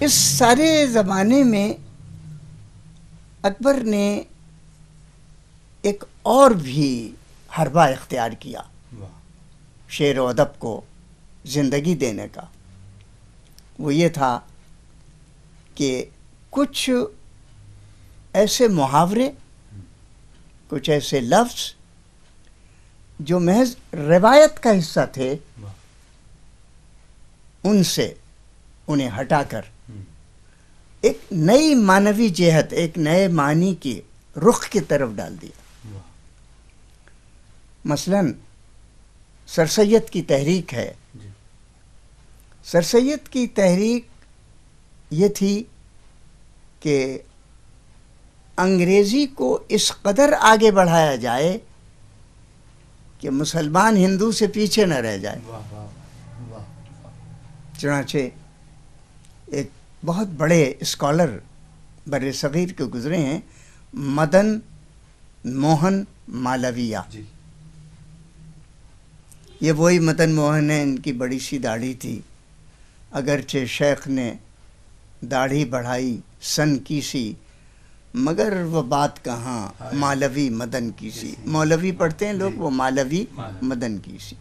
اس سارے زمانے میں اکبر نے ایک اور بھی حربہ اختیار کیا شعر و ادب کو زندگی دینے کا. وہ یہ تھا کہ کچھ ایسے محاورے، کچھ ایسے لفظ جو محض روایت کا حصہ تھے، ان سے انہیں ہٹا کر ایک نئی معنوی جہت، ایک نئے معنی کی رخ کی طرف ڈال دیا. مثلاً سر سید کی تحریک ہے. سر سید کی تحریک یہ تھی کہ انگریزی کو اس قدر آگے بڑھایا جائے کہ مسلمان ہندو سے پیچھے نہ رہ جائے. چنانچہ ایک بہت بڑے اسکالر بر صغیر کے گزرے ہیں، مدن موہن مالویہ. یہ وہی مدن موہن ہے، ان کی بڑی سی داڑھی تھی، اگرچہ شیخ نے داڑھی بڑھائی سن کی سی، مگر وہ بات کہاں مالوی مدن کی سی. مولوی پڑھتے ہیں لوگ، وہ مالوی مدن کی سی.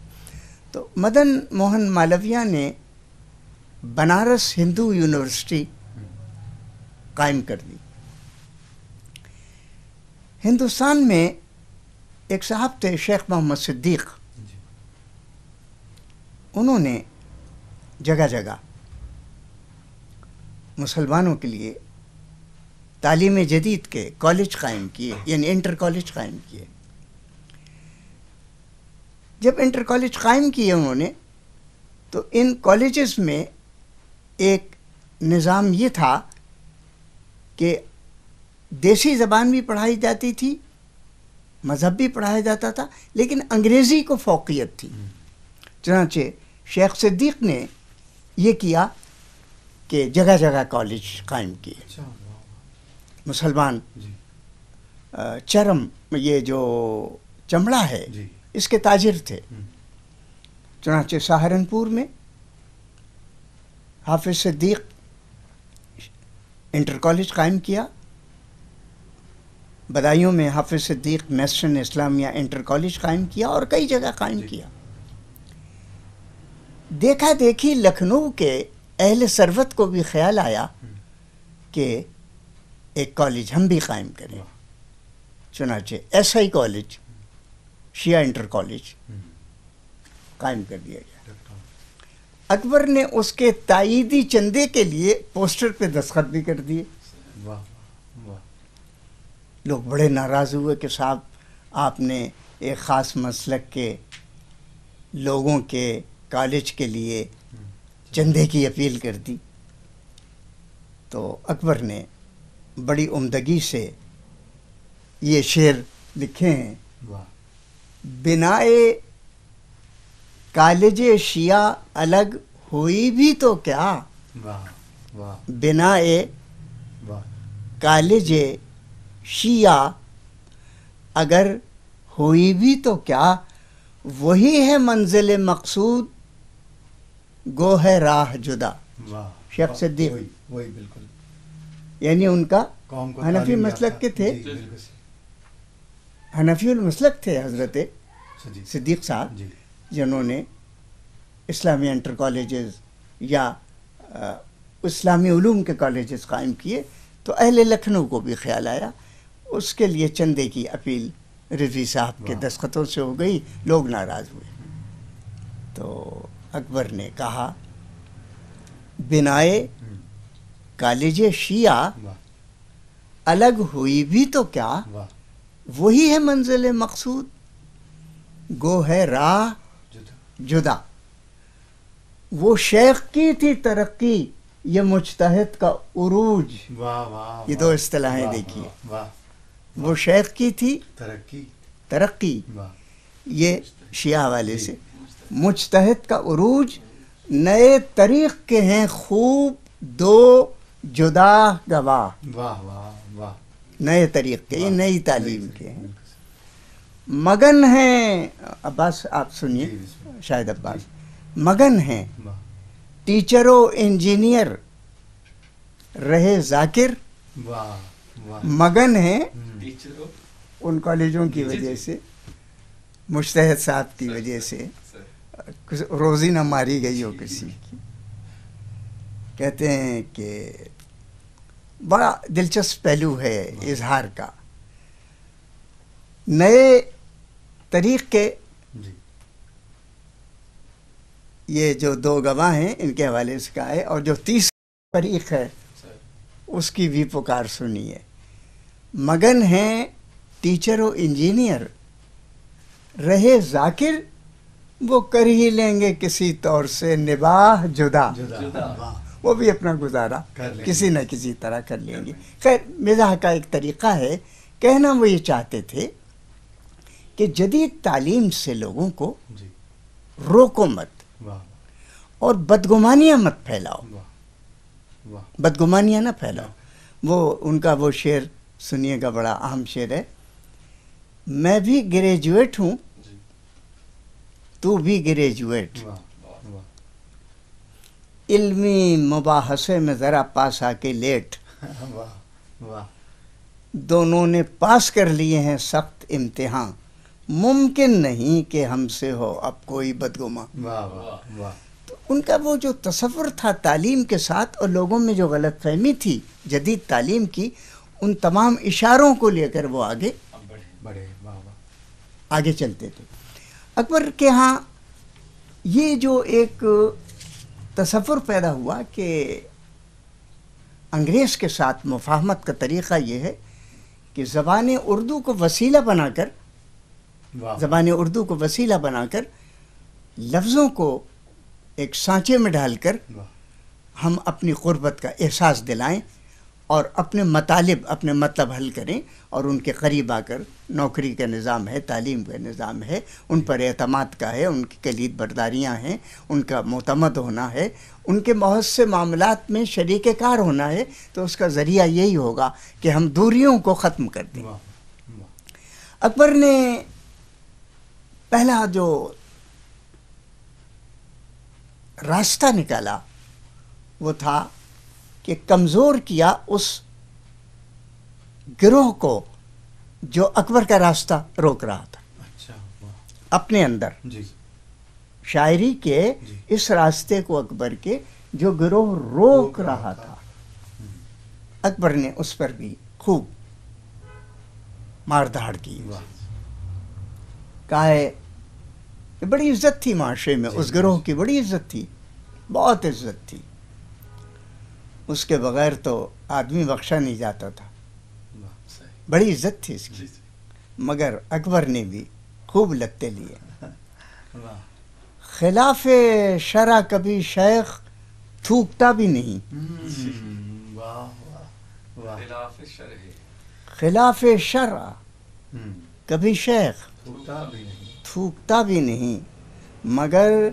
تو مدن موہن مالویہ نے بنارس ہندو یونیورسٹی قائم کر دی. ہندوستان میں ایک صاحب تھے شیخ محمد صدیق، انہوں نے جگہ جگہ مسلمانوں کے لیے تعلیم جدید کے کالج قائم کیے، یعنی انٹر کالج قائم کیے. جب انٹر کالج قائم کیے انہوں نے، تو ان کالجز میں ایک نظام یہ تھا کہ دیسی زبان بھی پڑھائی جاتی تھی، مذہب بھی پڑھایا جاتا تھا، لیکن انگریزی کو فوقیت تھی. چنانچہ شیخ صدیق نے یہ کیا کہ جگہ جگہ کالج قائم کیے. مسلمان چرم، یہ جو چمڑا ہے، اس کے تاجر تھے. چنانچہ سہارنپور میں حافظ صدیق انٹر کالج قائم کیا، بدایوں میں حافظ صدیق میسٹرن اسلامیہ انٹر کالج قائم کیا، اور کئی جگہ قائم کیا. دیکھا دیکھی لکھنؤ کے اہل ثروت کو بھی خیال آیا کہ ایک کالج ہم بھی قائم کریں. چنانچہ ایس آئی کالج، شیعہ انٹر کالج قائم کر دیا گیا. اکبر نے اس کے تائیدی چندے کے لیے پوسٹر پہ دستخط بھی کر دیے. لوگ بڑے ناراض ہوئے کہ صاحب آپ نے ایک خاص مسلک کے لوگوں کے کالج کے لیے چندے کی اپیل کر دی. تو اکبر نے بڑی عمدگی سے یہ شعر لکھے ہیں: بنائے کالج شیعہ الگ ہوئی بھی تو کیا، بنائے کالج شیعہ اگر ہوئی بھی تو کیا، وہی ہے منزل مقصود گو ہے راہ جدا. شیخ صدیق وہی بالکل، یعنی ان کا حنفی مسلک کے تھے، حنفی المسلک تھے حضرت صدیق صاحب، جنہوں نے اسلامی انٹر کالجز یا اسلامی علوم کے کالجز قائم کیے. تو اہل لکھنؤ کو بھی خیال آیا، اس کے لیے چندے کی اپیل رضوی صاحب کے دستخطوں سے ہو گئی. لوگ ناراض ہوئے. تو اکبر نے کہا بنائے کالج شیعہ الگ ہوئی بھی تو کیا، وہی ہے منزل مقصود گو ہے راہ جدا. وہ شیخ کی تھی ترقی، یہ مجتہد کا عروج. یہ دو اصطلاحیں دیکھیے. وہ شیخ کی تھی ترقی، یہ شیعہ والے سے. مجتہد کا عروج، نئے طریق کے ہیں خوب دو جدا گواہ. نئے طریق کے، یہ نئی تعلیم کے ہیں. مگن ہیں، عباس آپ سنیے، شاید عباس، مگن ہیں ٹیچر و انجینئر رہے ذاکر واہ واہ مگن ہیں ٹیچر ہو ان کالجوں کی وجہ سے، مجتہد صاحب کی وجہ سے روزی نہ ماری گئی ہو کسی کی. کہتے ہیں کہ بڑا دلچسپ پہلو ہے اظہار کا. نئے طریق کے جی یہ جو دو گواہ ہیں ان کے حوالے سے کہا ہے، اور جو تیسرا طریق ہے اس کی بھی پکار سنی ہے. مگن ہیں ٹیچر و انجینئر، رہے ذاکر وہ کر ہی لیں گے کسی طور سے نباہ جدا، جدا واہ وہ بھی اپنا گزارا کر لیں گے. کسی نہ کسی طرح کر لیں گے. خیر مزاح کا ایک طریقہ ہے. کہنا وہ یہ چاہتے تھے کہ جدید تعلیم سے لوگوں کو جی روکو مت واہ اور بدگمانیاں مت پھیلاؤ، واہ واہ بدگمانیاں نہ پھیلاؤ. وہ ان کا وہ شعر سنیے گا، بڑا اہم شعر ہے. میں بھی گریجویٹ ہوں تو بھی گریجویٹ، واہ واہ علمی مباحثے میں ذرا پاس آ کے لیٹ، واہ واہ دونوں نے پاس کر لیے ہیں سخت امتحان، ممکن نہیں کہ ہم سے ہو اب کوئی بدگماں. واہ واہ واہ ان کا وہ جو تصور تھا تعلیم کے ساتھ اور لوگوں میں جو غلط فہمی تھی جدید تعلیم کی، ان تمام اشاروں کو لے کر وہ آگے بڑے واہ واہ آگے چلتے تھے. اکبر کے ہاں یہ جو ایک تصور پیدا ہوا کہ انگریز کے ساتھ مفاہمت کا طریقہ یہ ہے کہ زبان اردو کو وسیلہ بنا کر، واہ زبان اردو کو وسیلہ بنا کر لفظوں کو ایک سانچے میں ڈال کر واہ ہم اپنی قربت کا احساس دلائیں اور اپنے مطالب، اپنے مطلب حل کریں، اور ان کے قریب آ کر نوکری کا نظام ہے، تعلیم کا نظام ہے، ان پر اعتماد کا ہے، ان کی کلید برداریاں ہیں، ان کا معتمد ہونا ہے، ان کے بہت سے معاملات میں شریک کار ہونا ہے. تو اس کا ذریعہ یہی ہوگا کہ ہم دوریوں کو ختم کر دیں. واہ اکبر نے پہلا جو راستہ نکالا وہ تھا کہ کمزور کیا اس گروہ کو جو اکبر کا راستہ روک رہا تھا اچھا واہ اپنے اندر. جی شاعری کے جی. اس راستے کو اکبر کے جو گروہ روک رہا تھا، اکبر نے اس پر بھی خوب مار دھاڑ کی. واہ کہا ہے کہ بڑی عزت تھی معاشرے میں، اس گروہ کی بڑی عزت تھی، بہت عزت تھی. اس کے بغیر تو آدمی بخشا نہیں جاتا تھا، بڑی عزت تھی اس کی. مگر اکبر نے بھی خوب لگتے لیے. واہ خلاف شرع کبھی شیخ تھوکتا بھی نہیں، واہ واہ واہ خلاف شرح خلاف شرع کبھی شیخ ٹوٹا بھی نہیں تھوکتا بھی نہیں، مگر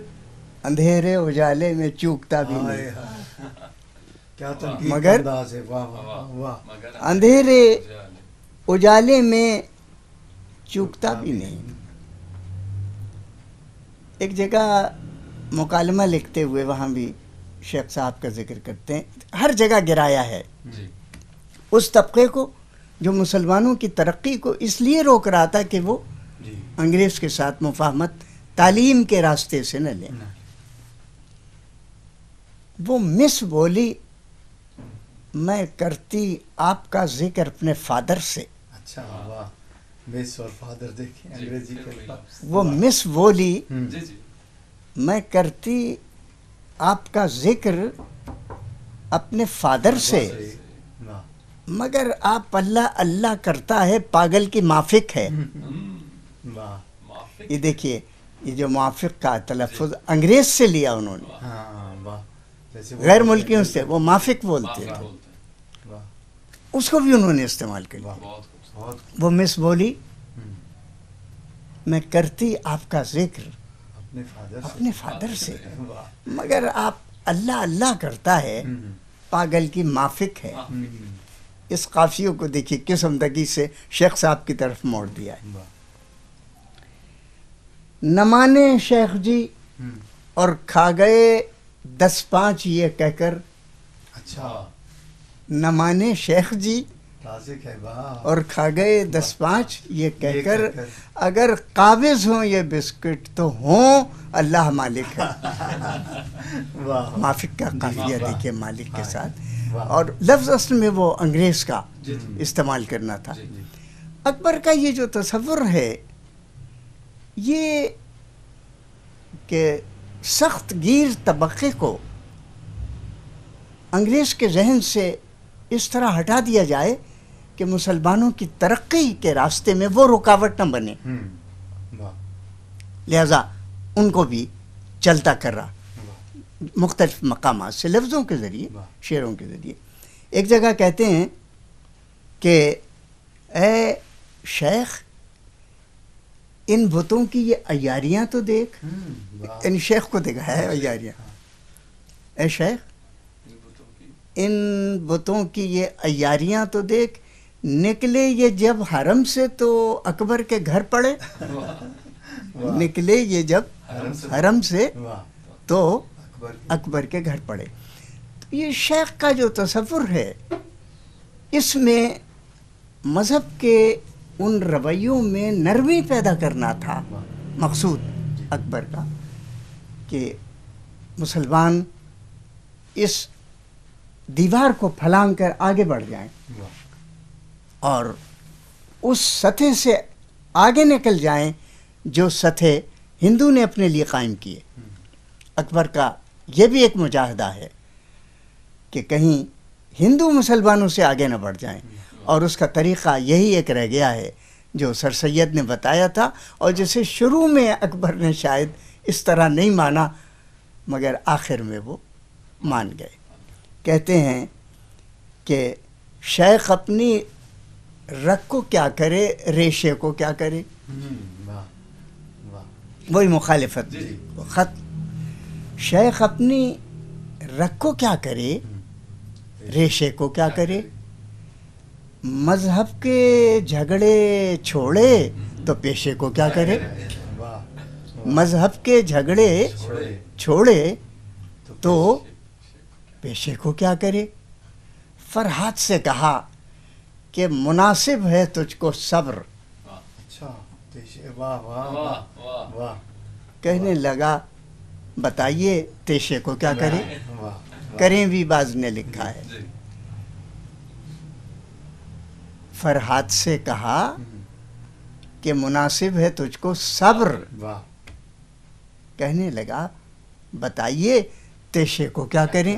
اندھیرے اجالے میں چوکتا بھی ہائے نہیں. ہائے کیا تنقید مگر انداز ہے واہ واہ واہ اندھیرے اجالے میں چوکتا بھی نہیں. ایک جگہ مکالمہ لکھتے ہوئے وہاں بھی شیخ صاحب کا ذکر کرتے ہیں. ہر جگہ گرایا ہے جی اس طبقے کو جو مسلمانوں کی ترقی کو اس لیے روک رہا تھا کہ وہ جی انگریز کے ساتھ مفاہمت تعلیم کے راستے سے نہ لیں. وہ مس بولی میں کرتی آپ کا ذکر اپنے فادر سے. اچھا واہ مس اور فادر دیکھیں انگریزی کے الفاظ. وہ مس بولی جی جی میں کرتی آپ کا ذکر اپنے فادر سے، واہ مگر آپ اللہ اللہ کرتا ہے پاگل کی مافک ہے. واہ موافق یہ دیکھیے، یہ جو موافق کا تلفظ انگریز سے لیا انہوں نے، ہاں واہ جیسے وہ غیر ملکیوں سے وہ مافک بولتے موافق تھے، بولتے ہیں واہ اس کو بھی انہوں نے استعمال کر لیا. واہ بہت خوبصورت بہت وہ مس بولی میں کرتی آپ کا ذکر اپنے فادر سے اپنے فادر سے، واہ مگر آپ اللہ اللہ کرتا ہے پاگل کی مافک ہے. اس قافیوں کو دیکھیے کس عمدگی سے شیخ صاحب کی طرف موڑ دیا ہے. واہ نہ مانے شیخ جی اور کھا گئے 10-5 یہ کہہ کر اچھا نہ مانے شیخ جی رازق ہے واہ اور کھا گئے 10-5 یہ کہہ کر اگر قابض ہوں یہ بسکٹ تو ہوں اللہ مالک ہے. واہ مافک کا قافیہ دیکھیے مالک کے ساتھ. واہ. اور لفظ اصل میں وہ انگریز کا جی استعمال کرنا تھا. جی اکبر کا یہ جو تصور ہے یہ کہ سخت گیر طبقے کو انگریز کے ذہن سے اس طرح ہٹا دیا جائے کہ مسلمانوں کی ترقی کے راستے میں وہ رکاوٹ نہ بنے، واہ لہذا ان کو بھی چلتا کر رہا واہ مختلف مقامات سے لفظوں کے ذریعے واہ. شعروں کے ذریعے. ایک جگہ کہتے ہیں کہ اے شیخ ان بتوں کی یہ عیاریاں تو دیکھ، واہ ان شیخ کو دیکھا ہے عیاریاں. اے شیخ ان بتوں کی ان بتوں کی یہ عیاریاں تو دیکھ، نکلے یہ جب حرم سے تو اکبر کے گھر پڑے. واہ. نکلے یہ جب حرم سے واہ تو اکبر اکبر کے گھر پڑے. تو یہ شیخ کا جو تصور ہے اس میں مذہب کے ان رویوں میں نرمی پیدا کرنا تھا مقصود اکبر کا کہ مسلمان اس دیوار کو پھلانگ کر آگے بڑھ جائیں واہ اور اس سطح سے آگے نکل جائیں جو سطح ہندو نے اپنے لیے قائم کیے. اکبر کا یہ بھی ایک مجاہدہ ہے کہ کہیں ہندو مسلمانوں سے آگے نہ بڑھ جائیں، اور اس کا طریقہ یہی ایک رہ گیا ہے جو سر سید نے بتایا تھا اور جسے شروع میں اکبر نے شاید اس طرح نہیں مانا مگر آخر میں وہ مان گئے. کہتے ہیں کہ شیخ اپنی رگ کو کیا کرے ریشے کو کیا کرے، واہ واہ وہی مخالفت جی. خط. شیخ اپنی رگ کو کیا کرے ریشے کو کیا کرے، مذہب کے جھگڑے چھوڑے تو پیشے کو کیا کرے. واہ مذہب کے جھگڑے چھوڑے چھوڑے تو پیشے کو کیا کرے. فرحات سے کہا کہ مناسب ہے تجھ کو صبر. اچھا واہ واہ واہ واہ واہ واہ کہنے لگا بتائیے پیشے کو کیا کرے. واہ کریں بھی باز نے لکھا ہے. جی فرحات سے کہا کہ مناسب ہے تجھ کو صبر. واہ کہنے لگا بتائیے پیشے کو کیا کریں.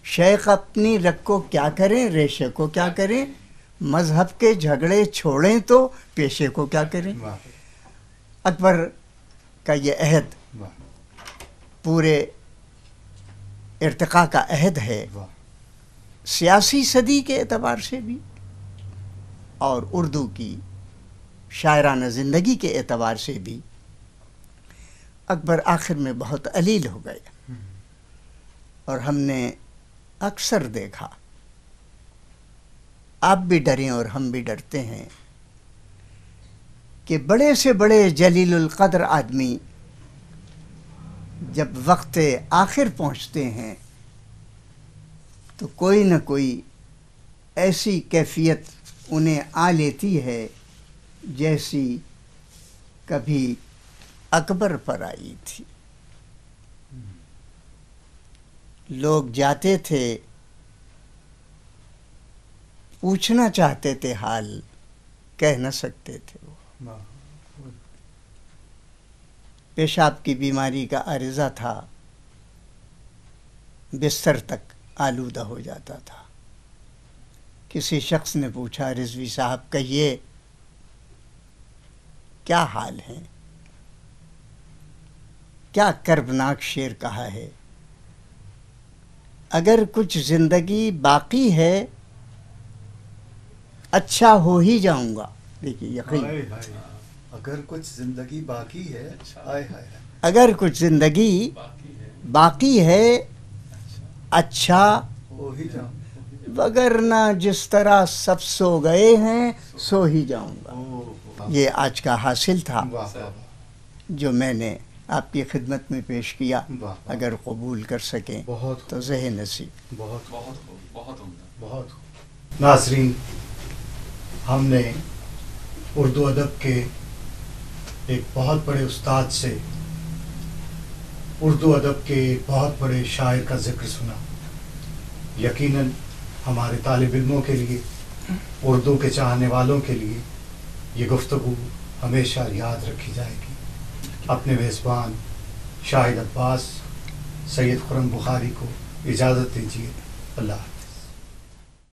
شیخ اپنی رگ کو کیا کریں ریشے کو کیا کریں، مذہب کے جھگڑے چھوڑیں تو پیشے کو کیا کریں. واہ اکبر کا یہ عہد واہ پورے ارتقاء کا عہد ہے، واہ سیاسی صدی کے اعتبار سے بھی اور اردو کی شاعرانہ زندگی کے اعتبار سے بھی. اکبر آخر میں بہت علیل ہو گئے اور ہم نے اکثر دیکھا، آپ بھی ڈریں اور ہم بھی ڈرتے ہیں کہ بڑے سے بڑے جلیل القدر آدمی جب وقت آخر پہنچتے ہیں تو کوئی نہ کوئی ایسی کیفیت انہیں آ لیتی ہے جیسی کبھی اکبر پر آئی تھی. لوگ جاتے تھے پوچھنا چاہتے تھے حال کہہ نہ سکتے تھے. وہ واہ پیشاب کی بیماری کا عارضہ تھا، بستر تک آلودہ ہو جاتا تھا. کسی شخص نے پوچھا رضوی صاحب کہیے کیا حال ہے، کیا کربناک شعر کہا ہے. اگر کچھ زندگی باقی ہے اچھا ہو ہی جاؤں گا. دیکھیے یقین، ہائے ہائے اگر کچھ زندگی باقی ہے ہائے ہائے اگر کچھ زندگی باقی ہے باقی ہے اچھا ہو ہی جاؤں وگرنہ جس طرح سب سو گئے ہیں سو ہی جاؤں گا. اوہ، یہ آج کا حاصل تھا واہ واہ جو میں نے آپ کی خدمت میں پیش کیا. واہ. اگر قبول کر سکیں بہت تو ذہن نصیب. بہت بہت خوب، بہت عمدہ. بہت ناظرین، ہم نے اردو ادب کے ایک بہت بڑے استاد سے اردو ادب کے ایک بہت بڑے شاعر کا ذکر سنا. یقیناً ہمارے طالب علموں کے لیے، اردو کے چاہنے والوں کے لیے یہ گفتگو ہمیشہ یاد رکھی جائے گی. اپنے میزبان شاہد عباس سید خرم بخاری کو اجازت دیجیے. اللہ حافظ.